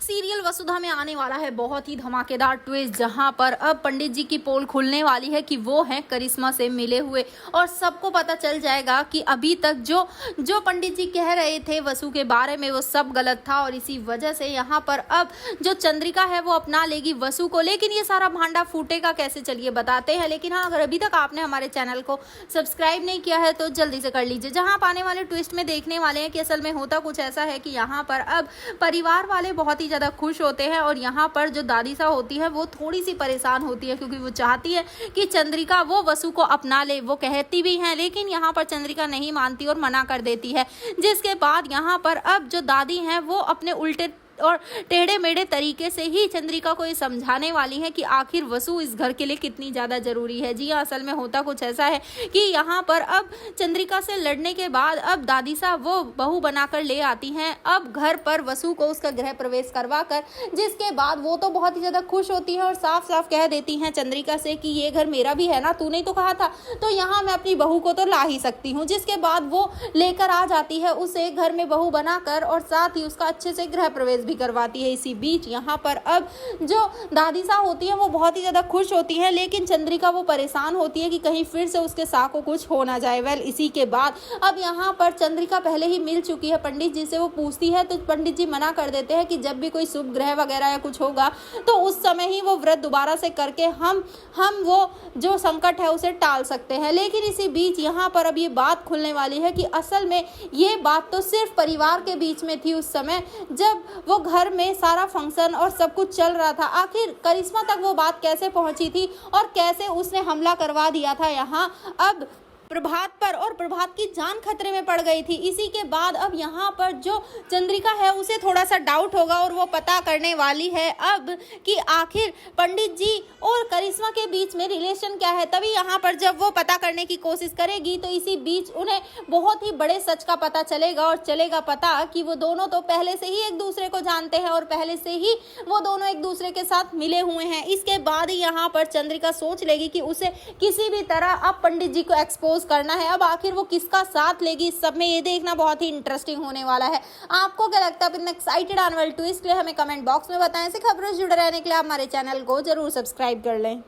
Serial वसुधा में आने वाला है बहुत ही धमाकेदार ट्विस्ट, जहां पर अब पंडित जी की पोल खुलने वाली है कि वो हैं करिश्मा से मिले हुए और सबको पता चल जाएगा कि अभी तक जो पंडित जी कह रहे थे वसु के बारे में वो सब गलत था। और इसी वजह से यहां पर अब जो चंद्रिका है वो अपना लेगी वसु को। लेकिन ये सारा भांडा फूटेगा कैसे, चलिए बताते हैं। लेकिन हाँ, अगर अभी तक आपने हमारे चैनल को सब्सक्राइब नहीं किया है तो जल्दी से कर लीजिए। जहां आप आने वाले ट्विस्ट में देखने वाले हैं कि असल में होता कुछ ऐसा है कि यहाँ पर अब परिवार वाले बहुत ही ज़्यादा खुश होते हैं और यहाँ पर जो दादी सा होती है वो थोड़ी सी परेशान होती है, क्योंकि वो चाहती है कि चंद्रिका वो वसु को अपना ले। वो कहती भी हैं, लेकिन यहाँ पर चंद्रिका नहीं मानती और मना कर देती है। जिसके बाद यहाँ पर अब जो दादी हैं वो अपने उल्टे और टेढ़े मेढ़े तरीके से ही चंद्रिका को ये समझाने वाली है कि आखिर वसु इस घर के लिए कितनी ज़्यादा ज़रूरी है। जी हाँ, असल में होता कुछ ऐसा है कि यहाँ पर अब चंद्रिका से लड़ने के बाद अब दादी साहब वो बहू बनाकर ले आती हैं अब घर पर वसु को उसका गृह प्रवेश करवा कर। जिसके बाद वो तो बहुत ही ज़्यादा खुश होती है और साफ साफ कह देती हैं चंद्रिका से कि ये घर मेरा भी है ना, तूने तो कहा था, तो यहाँ मैं अपनी बहू को तो ला ही सकती हूँ। जिसके बाद वो लेकर आ जाती है उसे घर में बहू बनाकर और साथ ही उसका अच्छे से गृह प्रवेश भी करवाती है। इसी बीच यहाँ पर अब जो दादी साहब होती है वो बहुत ही ज्यादा खुश होती है, लेकिन चंद्रिका वो परेशान होती है कि कहीं फिर से उसके साथ को कुछ हो ना जाए। वेल, इसी के बाद अब यहाँ पर चंद्रिका पहले ही मिल चुकी है पंडित जी से। वो पूछती है तो पंडित जी मना कर देते हैं कि जब भी कोई शुभ ग्रह वगैरह या कुछ होगा तो उस समय ही वो व्रत दोबारा से करके हम वो जो संकट है उसे टाल सकते हैं। लेकिन इसी बीच यहाँ पर अब ये बात खुलने वाली है कि असल में ये बात तो सिर्फ परिवार के बीच में थी उस समय जब वो घर में सारा फंक्शन और सब कुछ चल रहा था। आखिर करिश्मा तक वो बात कैसे पहुंची थी और कैसे उसने हमला करवा दिया था यहाँ अब प्रभात पर, और प्रभात की जान खतरे में पड़ गई थी। इसी के बाद अब यहाँ पर जो चंद्रिका है उसे थोड़ा सा डाउट होगा और वो पता करने वाली है अब कि आखिर पंडित जी और करिश्मा के बीच में रिलेशन क्या है। तभी यहाँ पर जब वो पता करने की कोशिश करेगी तो इसी बीच उन्हें बहुत ही बड़े सच का पता चलेगा और चलेगा पता कि वो दोनों तो पहले से ही एक दूसरे को जानते हैं और पहले से ही वो दोनों एक दूसरे के साथ मिले हुए हैं। इसके बाद ही यहाँ पर चंद्रिका सोच लेगी कि उसे किसी भी तरह अब पंडित जी को एक्सपोज करना है। अब आखिर वो किसका साथ लेगी इस सब में, ये देखना बहुत ही इंटरेस्टिंग होने वाला है। आपको क्या लगता है? एक्साइटेड आने वाले ट्विस्ट के लिए हमें कमेंट बॉक्स में बताएं। ऐसे खबरों से जुड़े रहने के लिए आप हमारे चैनल को जरूर सब्सक्राइब कर लें।